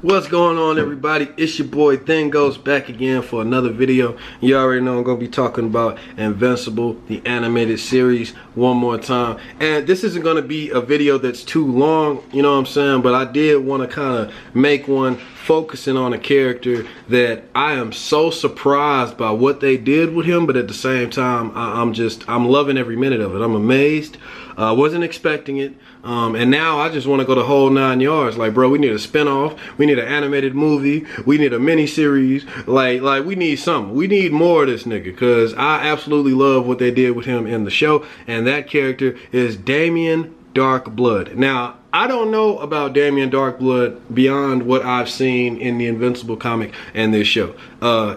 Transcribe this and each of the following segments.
What's going on, everybody? It's your boy Thing Goes back again for another video. You already know I'm gonna be talking about Invincible, the animated series, one more time. And this isn't gonna be a video that's too long, you know what I'm saying, but I did want to kind of make one focusing on a character that I am so surprised by what they did with him, but at the same time I'm loving every minute of it. I'm amazed. I wasn't expecting it, and now I just want to go the whole 9 yards. Like, bro, we need a spinoff, we need an animated movie, we need a mini series, like we need something. We need more of this nigga, because I absolutely love what they did with him in the show, and that character is Damien Darkblood. Now, I don't know about Damien Darkblood beyond what I've seen in the Invincible comic and this show.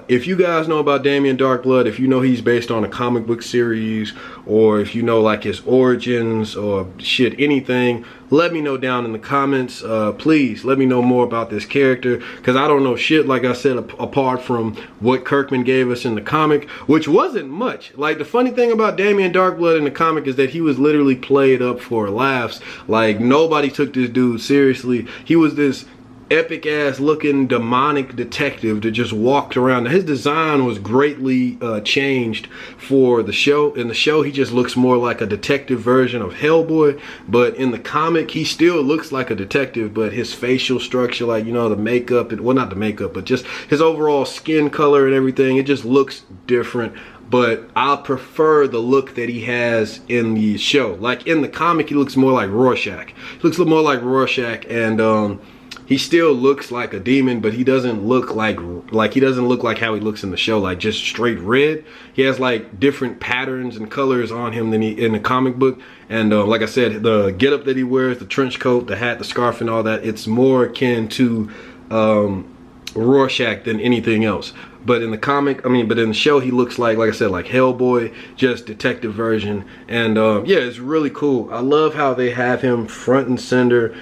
If you guys know about Damien Darkblood, if you know he's based on a comic book series, or if you know like his origins or shit, anything, let me know down in the comments. Please let me know more about this character, because I don't know shit, like I said, apart from what Kirkman gave us in the comic, which wasn't much. Like, the funny thing about Damien Darkblood in the comic is that he was literally played up for laughs. Like, nobody took this dude seriously. He was this epic ass looking demonic detective that just walked around. Now, his design was greatly changed for the show. In the show, he just looks more like a detective version of Hellboy, but in the comic he still looks like a detective, but his facial structure, like, you know, the makeup, well, not the makeup, but just his overall skin color and everything, it just looks different. But I prefer the look that he has in the show. Like, in the comic, he looks more like Rorschach. He looks a little more like Rorschach, and he still looks like a demon, but he doesn't look like he doesn't look like how he looks in the show, like just straight red. He has like different patterns and colors on him than he in the comic book. And like I said, the getup that he wears, the trench coat, the hat, the scarf, and all that, it's more akin to Rorschach than anything else. But in the comic, but in the show, he looks like I said, like Hellboy, just detective version. And yeah, it's really cool. I love how they have him front and center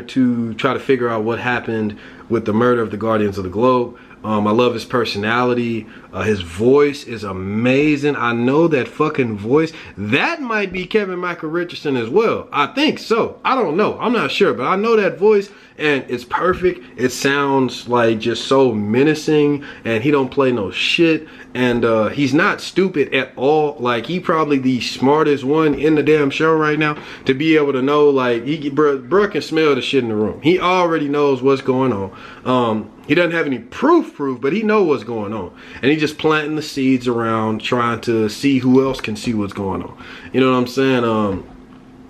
to try to figure out what happened with the murder of the Guardians of the Globe. I love his personality. His voice is amazing. I know that fucking voice. That might be Kevin Michael Richardson as well. I think so. I don't know. I'm not sure, but I know that voice, and it's perfect. It sounds like just so menacing, and he don't play no shit. And he's not stupid at all. Like, he probably the smartest one in the damn show right now, to be able to know, like, bruh can smell the shit in the room. He already knows what's going on. He doesn't have any proof, but he knows what's going on. And he's just planting the seeds around, trying to see who else can see what's going on. You know what I'm saying?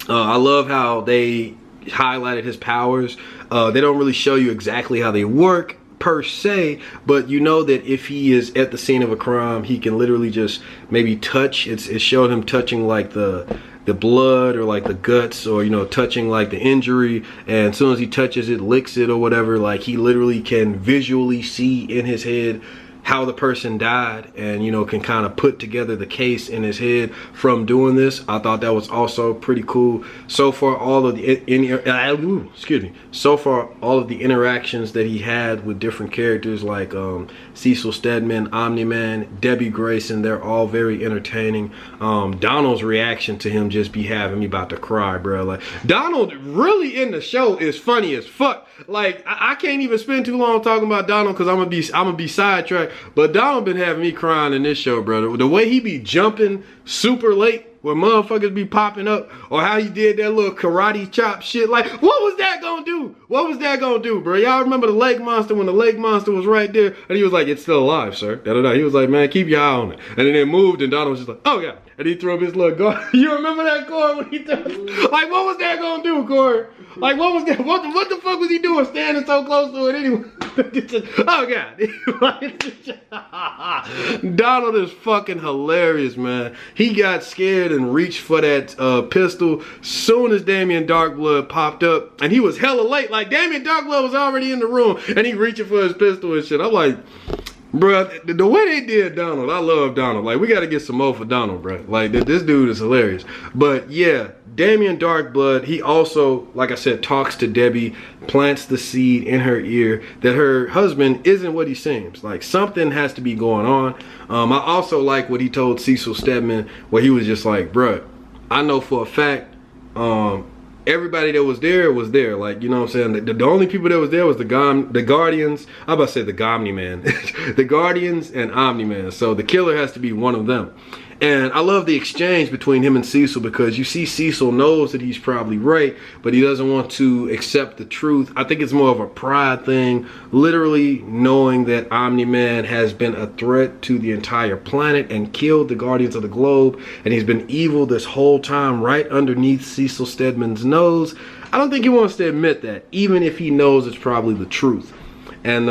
I love how they highlighted his powers. They don't really show you exactly how they work per se, but you know that if he is at the scene of a crime, he can literally just maybe touch. It showed him touching like the blood, or like the guts, or, you know, touching like the injury, and as soon as he touches it, licks it or whatever, like, he literally can visually see in his head how the person died, and, you know, can kind of put together the case in his head from doing this. I thought that was also pretty cool. So far, all of the interactions that he had with different characters, like Cecil Stedman, Omni-Man, Debbie Grayson, they're all very entertaining. Donald's reaction to him just be having me about to cry, bro. Like, Donald really in the show is funny as fuck. Like, I can't even spend too long talking about Donald, because I'm gonna be sidetracked. But Donald been having me crying in this show, brother. The way he be jumping super late where motherfuckers be popping up, or how he did that little karate chop shit. Like, what was that gonna do? What was that gonna do, bro? Y'all remember the lake monster, when the lake monster was right there, and he was like, "It's still alive, sir." Da-da-da. He was like, "Man, keep your eye on it." And then it moved, and Donald was just like, "Oh yeah." And he threw up his little guard. You remember that, Corey? When he threw, like, what was that gonna do, Corey? Like, what was that? What the fuck was he doing standing so close to it anyway? Oh god. Donald is fucking hilarious, man. He got scared and reached for that pistol soon as Damien Darkblood popped up, and he was hella late. Like, Damien Darkblood was already in the room, and he reaching for his pistol and shit. I'm like, bruh, the way they did Donald, I love Donald. Like, we got to get some more for Donald, bruh. Like, this dude is hilarious. But yeah, Damien Darkblood, he also, like I said, talks to Debbie, plants the seed in her ear that her husband isn't what he seems. Like, something has to be going on. I also like what he told Cecil Stedman, where he was just like, bruh, I know for a fact everybody that was there was there. Like, you know what I'm saying? The only people that was there was the Guardians. I'm about to say the Omni-Man. The Guardians and Omni-Man. So the killer has to be one of them. And I love the exchange between him and Cecil, because you see Cecil knows that he's probably right, but he doesn't want to accept the truth. I think it's more of a pride thing, literally knowing that Omni-Man has been a threat to the entire planet and killed the Guardians of the Globe, and he's been evil this whole time right underneath Cecil Stedman's nose. I don't think he wants to admit that, even if he knows it's probably the truth. And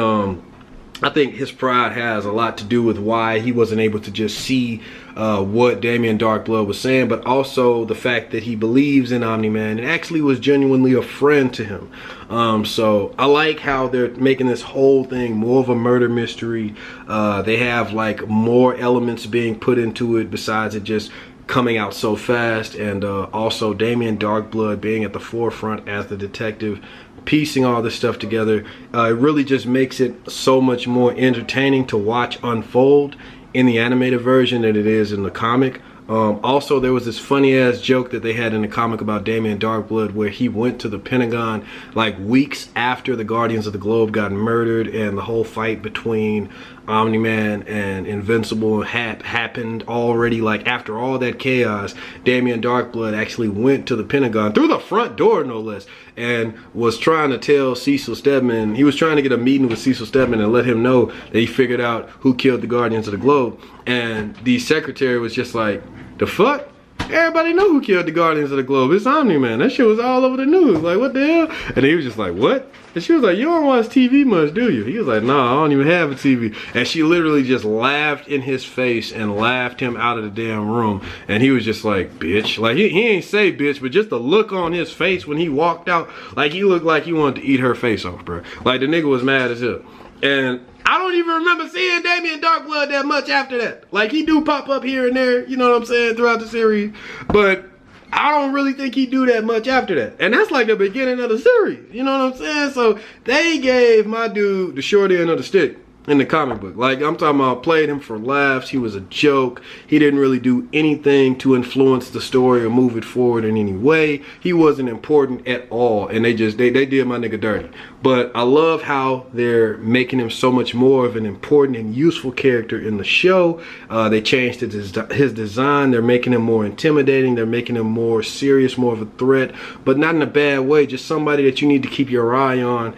I think his pride has a lot to do with why he wasn't able to just see what Damien Darkblood was saying, but also the fact that he believes in Omni-Man and actually was genuinely a friend to him. So I like how they're making this whole thing more of a murder mystery. They have like more elements being put into it besides it just coming out so fast, and also Damien Darkblood being at the forefront as the detective, piecing all this stuff together. It really just makes it so much more entertaining to watch unfold in the animated version than it is in the comic. Also, there was this funny ass joke that they had in the comic about Damien Darkblood where he went to the Pentagon like weeks after the Guardians of the Globe got murdered, and the whole fight between Omni-Man and Invincible happened already. Like, after all that chaos, Damien Darkblood actually went to the Pentagon through the front door, no less, and was trying to tell Cecil Stedman, he was trying to get a meeting with Cecil Stedman and let him know that he figured out who killed the Guardians of the Globe. And the secretary was just like, the fuck? Everybody know who killed the Guardians of the Globe. It's Omni-Man. That shit was all over the news. Like, what the hell? And he was just like, what? And she was like, you don't watch TV much, do you? He was like, no, I don't even have a TV. And she literally just laughed in his face and laughed him out of the damn room. And he was just like, bitch. Like, he ain't say bitch, but just the look on his face when he walked out, like, he looked like he wanted to eat her face off, bro. Like, the nigga was mad as hell. And I don't even remember seeing Damien Darkblood that much after that. Like, he do pop up here and there, you know what I'm saying, throughout the series. But I don't really think he do that much after that. And that's like the beginning of the series, you know what I'm saying? So they gave my dude the short end of the stick in the comic book. Like, I'm talking about, played him for laughs. He was a joke. He didn't really do anything to influence the story or move it forward in any way. He wasn't important at all, and they did my nigga dirty. But I love how they're making him so much more of an important and useful character in the show. They changed his design. They're making him more intimidating. They're making him more serious, more of a threat, but not in a bad way. Just somebody that you need to keep your eye on.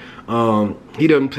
He doesn't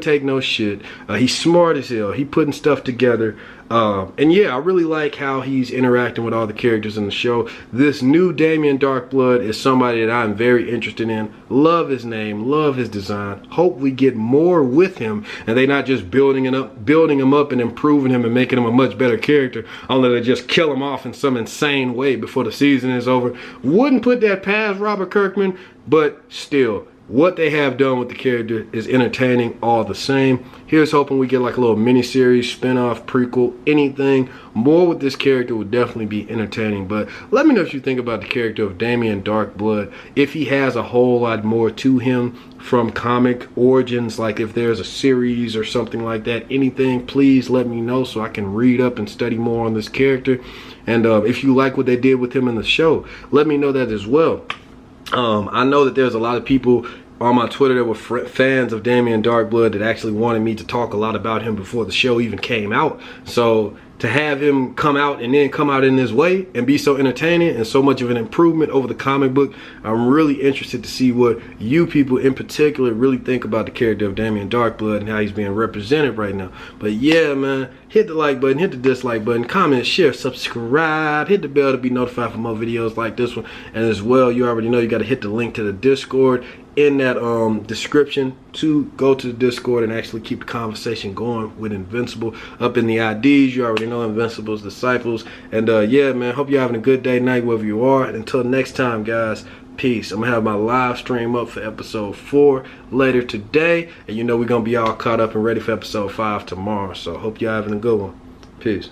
take no shit. He's smart as hell. He putting stuff together. And yeah, I really like how he's interacting with all the characters in the show. This new Damien Darkblood is somebody that I'm very interested in. Love his name, love his design. Hope we get more with him, and they not just building him up and improving him and making him a much better character, only to just kill him off in some insane way before the season is over. Wouldn't put that past Robert Kirkman, but still, what they have done with the character is entertaining all the same. Here's hoping we get like a little mini-series, spin-off, prequel, anything. More with this character would definitely be entertaining. But let me know what you think about the character of Damien Darkblood. If he has a whole lot more to him from comic origins, like if there's a series or something like that, anything, please let me know so I can read up and study more on this character. And if you like what they did with him in the show, let me know that as well. I know that there's a lot of people on my Twitter that were fans of Damien Darkblood that actually wanted me to talk a lot about him before the show even came out. So to have him come out and then come out in this way and be so entertaining and so much of an improvement over the comic book, I'm really interested to see what you people in particular really think about the character of Damien Darkblood and how he's being represented right now. But yeah, man, hit the like button, hit the dislike button, comment, share, subscribe, hit the bell to be notified for more videos like this one. And as well, you already know you got to hit the link to the Discord in that description to go to the Discord and actually keep the conversation going with Invincible up in the IDs. You already know Invincible's disciples. And yeah, man, hope you're having a good day, night, wherever you are. And until next time, guys, peace. I'm gonna have my live stream up for episode 4 later today, and you know we're gonna be all caught up and ready for episode 5 tomorrow. So hope you're having a good one. Peace.